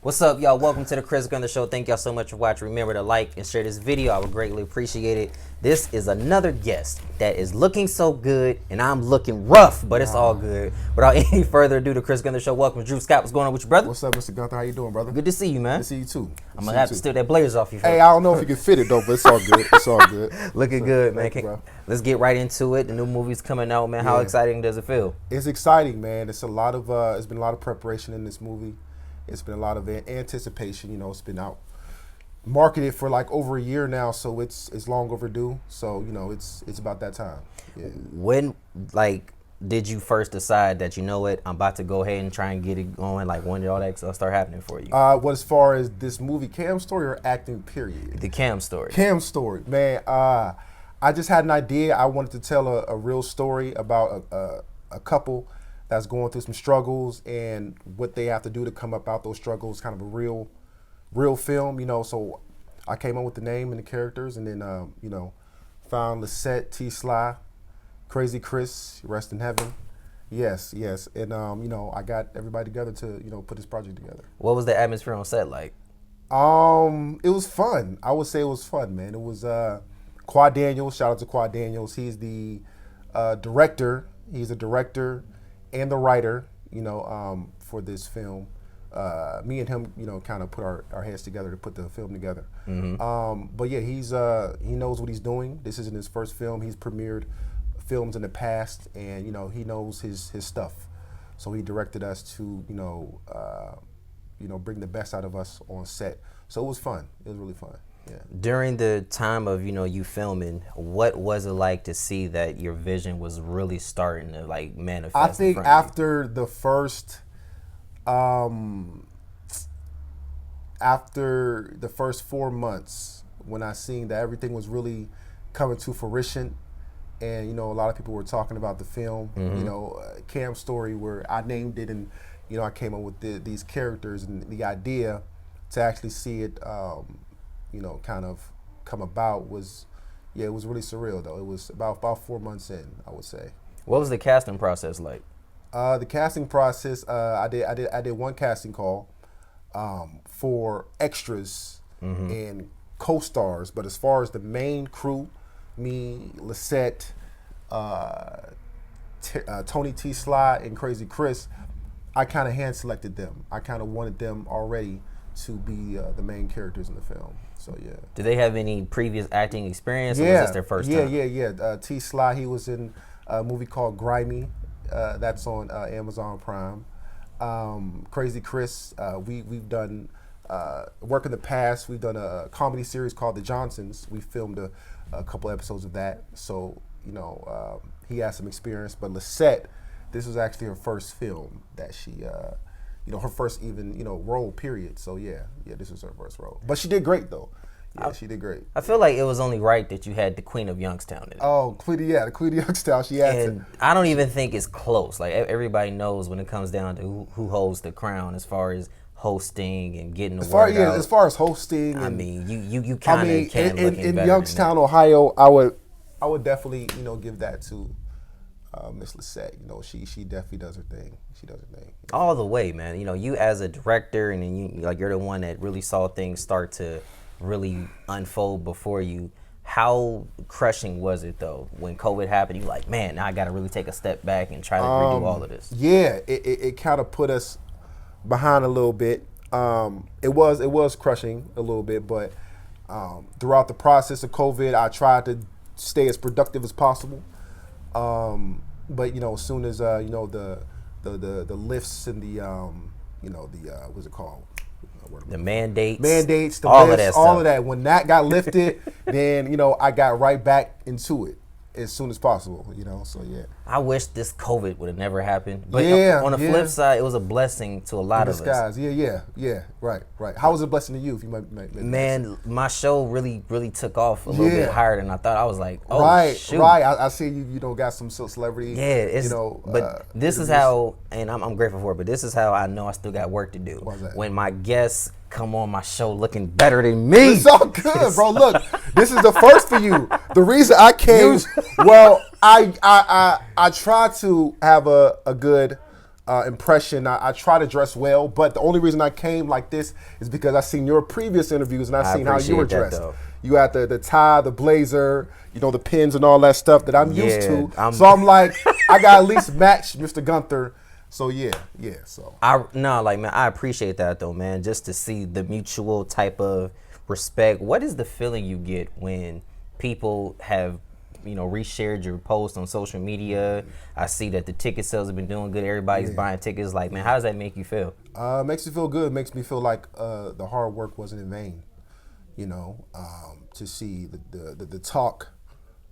What's up, y'all? Welcome to the Chris Gunther Show. Thank y'all so much for watching. Remember to like and share this video. I would greatly appreciate it. This is another guest that is looking so good, and I'm looking rough, but it's all good. Without any further ado, the Chris Gunther Show. Welcome, Dru Scott. What's going on with you, brother? What's up, Mr. Gunther? How you doing, brother? Good to see you, man. Good to see you too. I'm gonna have to steal that Blazers off you. Hey, I don't know if you can fit it though, but it's all good. It's all good. Looking good, man. Let's get right into it. The new movie's coming out, man. How exciting does it feel? It's exciting, man. It's a lot of it's been a lot of preparation in this movie. It's been a lot of anticipation. You know, it's been out marketed for like over a year now, so it's long overdue. So you know, it's about that time. Yeah. When did you first decide that, you know what, I'm about to go ahead and try and get it going? Like, when did all that stuff start happening for you? What, as far as this movie, Cam story or acting period? The Cam story. Cam story, man. I just had an idea. I wanted to tell a real story about a couple that's going through some struggles and what they have to do to come up out those struggles. Kind of a real film, you know. So I came up with the name and the characters, and then you know, found Lisette, T. Sly, Crazy Chris, rest in heaven. Yes, and you know, I got everybody together to, you know, put this project together. What was the atmosphere on set like? It was fun. I would say it was fun, man. It was Quad Daniels. Shout out to Quad Daniels. He's the director. He's the director and the writer, you know, for this film. Me and him, you know, kind of put our heads together to put the film together. Mm-hmm. But yeah, he knows what he's doing. This isn't his first film. He's premiered films in the past, and you know, he knows his stuff. So he directed us to, you know, bring the best out of us on set. So it was fun. It was really fun. Yeah. During the time of, you know, you filming, what was it like to see that your vision was really starting to like manifest? I think after the first 4 months, when I seen that everything was really coming to fruition, and you know, a lot of people were talking about the film, you know, Cam's story, where I named it, and you know, I came up with these characters and the idea to actually see it, you know, kind of come about was, yeah, it was really surreal though. It was about 4 months in, I would say. What was the casting process like? The casting process, I did one casting call for extras and co-stars, but as far as the main crew, me, Lisette, Tony T. Sly, and Crazy Chris, I kind of hand selected them. I kind of wanted them already to be the main characters in the film. So yeah. Did they have any previous acting experience, or was this their first time? Yeah. T. Sly, he was in a movie called Grimy. That's on Amazon Prime. Crazy Chris, we've done work in the past. We've done a comedy series called The Johnsons. We filmed a couple episodes of that. So, you know, he has some experience. But Lisette, this was actually her first film that she, you know, her first even, you know, role, period. So yeah, this was her first role. But she did great though. Yeah, she did great. I feel like it was only right that you had the Queen of Youngstown in it. Oh, the Queen of Youngstown, she had and I don't even think it's close. Like, everybody knows when it comes down to who holds the crown as far as hosting and getting the word out. As far as hosting. I mean, you kind of can't look in Youngstown, Ohio, I would definitely, you know, give that to Miss Lisette. You know, she definitely does her thing. She does her thing. All the way, man. You know, you as a director, and then you're the one that really saw things start to really unfold before you. How crushing was it though when COVID happened? You like, man, now I got to really take a step back and try to redo all of this. Yeah, it kind of put us behind a little bit. It was crushing a little bit, but throughout the process of COVID, I tried to stay as productive as possible. But you know, as soon as you know, the lifts and the you know, the what's it called? The mandates, the lifts, all of that. When that got lifted, then you know, I got right back into it as soon as possible, you know. So yeah, I wish this COVID would have never happened. But on the flip side, it was a blessing to a lot of us. Yeah, right. How was it a blessing to you? If you might man, my show really too off a little bit higher than I thought. I was like, oh, shoot. Right. I see you don't got some celebrity. Yeah, it's, you know. But this is how, and I'm grateful for it. But this is how I know I still got work to do. Why's that? When my guests come on my show looking better than me. It's all good, bro. Look, this is the first for you. The reason I came, well, I try to have a good impression. I try to dress well, but the only reason I came like this is because I seen your previous interviews and I seen how you were dressed. You had the tie, the blazer, you know, the pins and all that stuff that I'm used to. So I'm like, I got at least match Mr. Gunther. So yeah. So I appreciate that though, man. Just to see the mutual type of respect. What is the feeling you get when people have, you know, reshared your post on social media? I see that the ticket sales have been doing good. Everybody's buying tickets. Like, man, how does that make you feel? Makes me feel good. It makes me feel like the hard work wasn't in vain. You know, to see the talk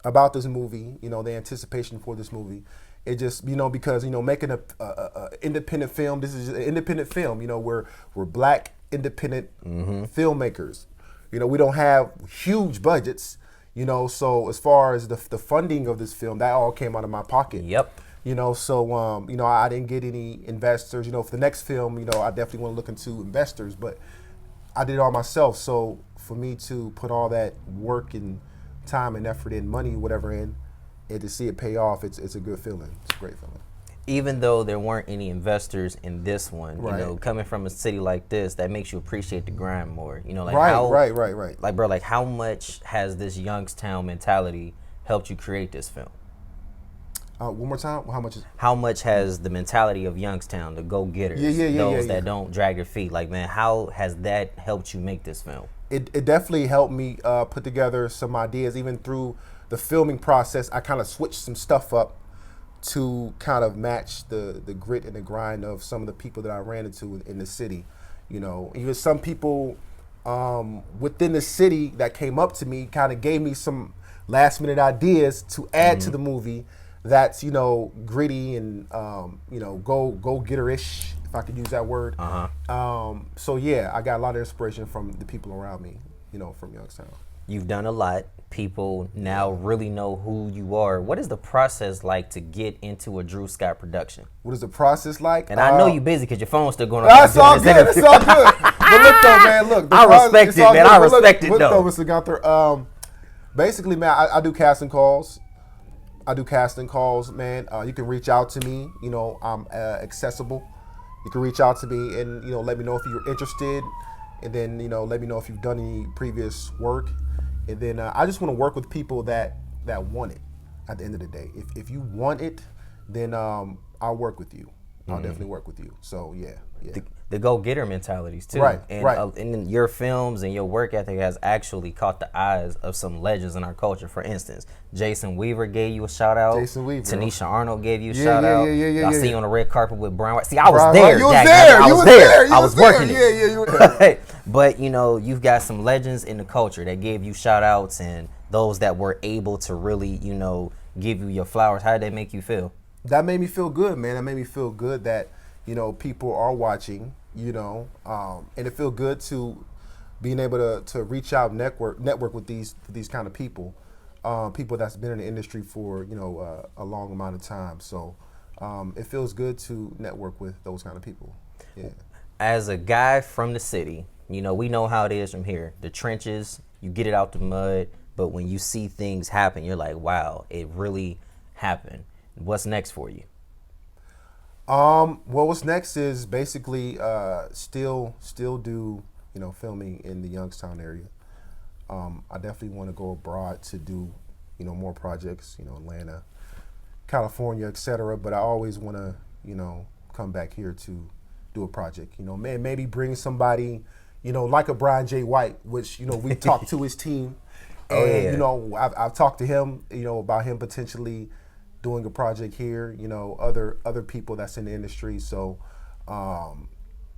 about this movie, you know, the anticipation for this movie. It just, you know, because, you know, making a independent film, this is an independent film, you know, we're black independent filmmakers. You know, we don't have huge budgets, you know, so as far as the funding of this film, that all came out of my pocket. Yep. You know, so, you know, I didn't get any investors. You know, for the next film, you know, I definitely want to look into investors, but I did it all myself. So for me to put all that work and time and effort and money, whatever in, and to see it pay off, it's a good feeling. It's a great feeling. Even though there weren't any investors in this one, Right. you know, coming from a city like this, that makes you appreciate the grind more. You know, like Right. Like, bro, like how much has this Youngstown mentality helped you create this film? One more time. How much has the mentality of Youngstown, the go-getters, those that don't drag their feet, like, man, how has that helped you make this film? It definitely helped me put together some ideas. Even through the filming process, I kind of switched some stuff up to kind of match the grit and the grind of some of the people that I ran into in the city. You know, even some people within the city that came up to me kind of gave me some last minute ideas to add to the movie. That's, you know, gritty and you know, go getter-ish, if I could use that word. So yeah, I got a lot of inspiration from the people around me, you know, from Youngstown. You've done a lot. People now really know who you are. What is the process like to get into a Dru Scott production? What is the process like? And I know you're busy because your phone's still going off. That's all good. It's all good. But look though, man. Look, I respect it, man. I respect it, though. Mr. Gunther. Basically, man, I do casting calls. Man. You can reach out to me. You know, I'm accessible. You can reach out to me and, you know, let me know if you're interested, and then, you know, let me know if you've done any previous work, and then I just want to work with people that want it. At the end of the day, if you want it, then I'll work with you. I'll definitely work with you. So yeah. The go-getter mentalities too. Right. And your films and your work ethic has actually caught the eyes of some legends in our culture. For instance, Jason Weaver gave you a shout out. Tanisha Arnold gave you a shout out. I see you on the red carpet with Brian White. See, I was there. You was there. I was there. I was working it. Yeah, you were there. But you know, you've got some legends in the culture that gave you shout outs, and those that were able to really, you know, give you your flowers. How did that make you feel? That made me feel good, man. That made me feel good that, you know, people are watching, you know, and it feel good to being able to reach out, network with these kind of people, people that's been in the industry for, you know, a long amount of time. So it feels good to network with those kind of people. Yeah. As a guy from the city, you know, we know how it is from here. The trenches, you get it out the mud, but when you see things happen, you're like, wow, it really happened. What's next for you? Well, what's next is basically still do, you know, filming in the Youngstown area. I definitely want to go abroad to do, you know, more projects, you know, Atlanta, California, etc. But I always want to, you know, come back here to do a project. You know, maybe bring somebody, you know, like a Brian J. White, which, you know, we talked to his team, and you know, I've talked to him, you know, about him potentially doing a project here, you know, other people that's in the industry. So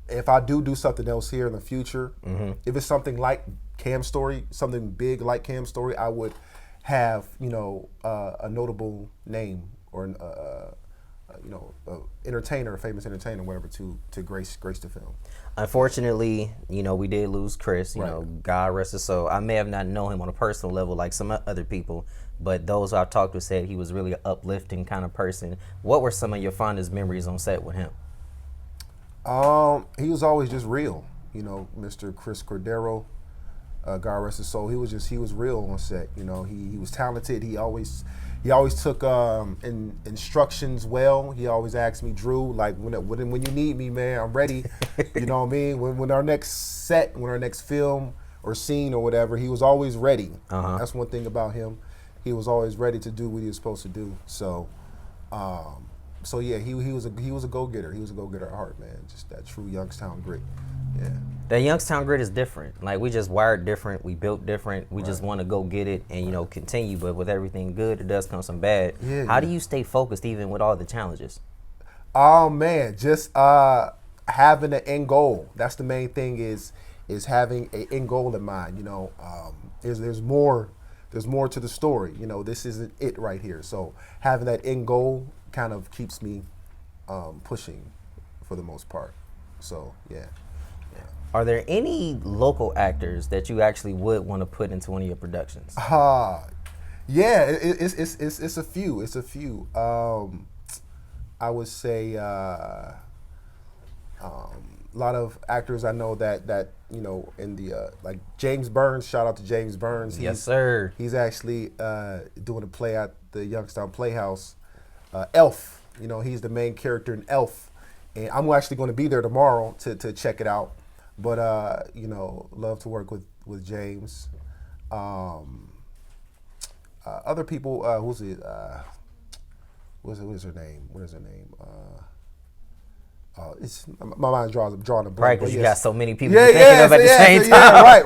if I do something else here in the future, if it's something like Cam's Story, something big like Cam's Story, I would have, you know, a notable name or you know, entertainer, a famous entertainer, whatever, to grace the film. Unfortunately, you know, we did lose Chris. You know, God rest his soul. I may have not known him on a personal level like some other people, but those I've talked to said he was really an uplifting kind of person. What were some of your fondest memories on set with him? He was always just real. You know, Mr. Chris Cordero. God rest his soul. He was real on set. You know, he was talented. He always took instructions well. He always asked me, Dru, like when you need me, man, I'm ready. You know what I mean? When our next set, when our next film or scene or whatever, he was always ready. That's one thing about him. He was always ready to do what he was supposed to do. So, yeah, he was a go-getter. He was a go-getter at heart, man. Just that true Youngstown grit. Yeah. That Youngstown grit is different. Like, we just wired different. We built different. We just want to go get it and, you know, continue. But with everything good, it does come some bad. Yeah, How do you stay focused even with all the challenges? Oh, man, just having an end goal. That's the main thing is having an end goal in mind. You know, there's more to the story. You know, this isn't it right here. So having that end goal kind of keeps me pushing for the most part. So, yeah. Are there any local actors that you actually would want to put into one of your productions? Yeah, it's a few. It's a few. I would say a lot of actors I know that you know in the like James Burns. Shout out to James Burns. Yes, sir. He's actually doing a play at the Youngstown Playhouse. Elf. You know, he's the main character in Elf, and I'm actually going to be there tomorrow to check it out. But you know, love to work with James. Other people, who's it? What's her name? What is her name? It's my mind drawing a blank. Right, because you got so many people thinking of at the same time. Yeah,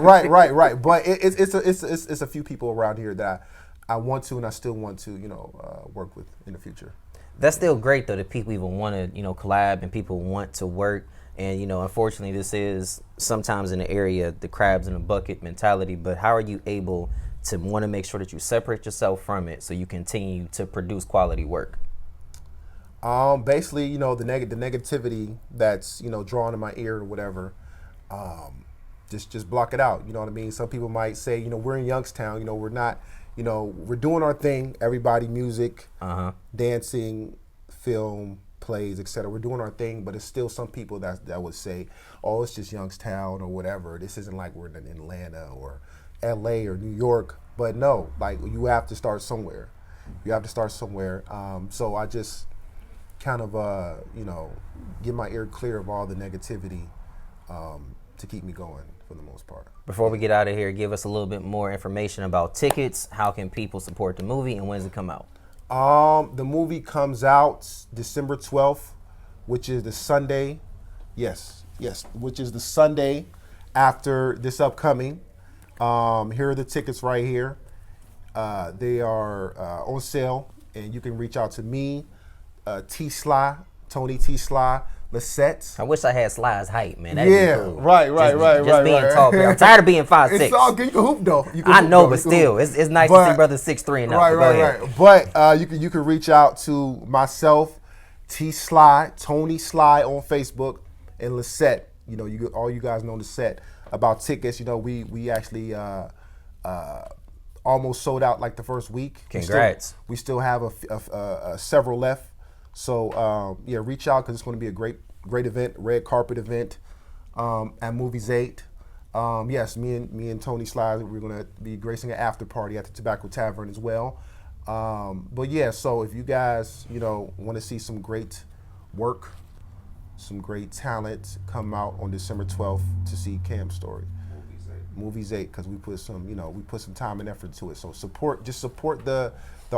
right. But it's a few people around here that I want to and I still want to, you know, work with in the future. That's still great though that people even want to, you know, collab and people want to work. And, you know, unfortunately, this is sometimes in the area, the crabs in a bucket mentality. But how are you able to want to make sure that you separate yourself from it so you continue to produce quality work? Basically, you know, the negativity that's, you know, drawn in my ear or whatever, just block it out. You know what I mean? Some people might say, you know, we're in Youngstown, you know, we're not, you know, we're doing our thing. Everybody, music, dancing, film, plays, etc. We're doing our thing, but it's still some people that would say, oh, it's just Youngstown or whatever. This isn't like we're in Atlanta or LA or New York. But no, like you have to start somewhere. You have to start somewhere. So I just kind of, you know, get my ear clear of all the negativity to keep me going for the most part. Before we get out of here, give us a little bit more information about tickets. How can people support the movie and when does it come out? The movie comes out December 12th, which is the Sunday. Yes, which is the Sunday after this upcoming. Here are the tickets right here. They are on sale, and you can reach out to me, T-Sly, Tony T-Sly, Lisette. I wish I had Sly's height, man. That'd be cool. Right. Just being tall. I'm tired of being 5'6". It's all good. You can hoop though. I know, but still, it's nice to see brothers 6'3" and up. Right. But you can reach out to myself, T-Sly, Tony Sly on Facebook, and Lisette. You know, all you guys know Lisette about tickets. You know, we actually almost sold out like the first week. Congrats. We still have several left. So yeah, reach out because it's going to be a great event, red carpet event at Movies 8. Yes, me and Tony Sly, we're going to be gracing an after party at the Tobacco Tavern as well. But yeah, so if you guys, you know, want to see some great work, some great talent, come out on December 12th to see Cam's story. Movies 8, because we put some time and effort to it. So support the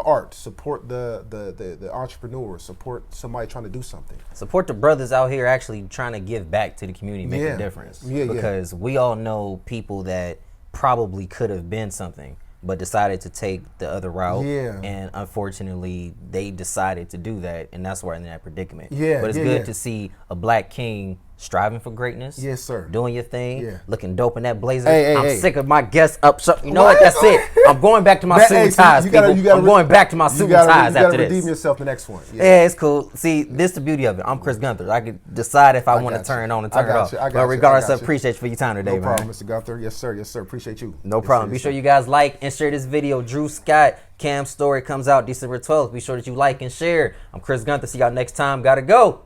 art, support the entrepreneurs, support somebody trying to do something. Support the brothers out here actually trying to give back to the community, make a difference. Because we all know people that probably could have been something, but decided to take the other route. Yeah. And unfortunately, they decided to do that, and that's why they're in that predicament. Yeah. But it's good to see a black king striving for greatness. Yes, sir. Doing your thing. Yeah. Looking dope in that blazer. I'm sick of my guests up. So, you know what? That's it. I'm going back to my suit and ties, people. I'm going back to my suit and ties after this. You got to redeem yourself the next one. Yeah, it's cool. See, this is the beauty of it. I'm Chris Gunther. I can decide if I want to turn it on and turn it off. But regardless, I appreciate you for your time today, man. No problem, Mr. Gunther. Yes, sir. Appreciate you. No problem. Be sure you guys like and share this video. Dru Scott, Cam's story comes out December 12th. Be sure that you like and share. I'm Chris Gunther. See y'all next time. Gotta go.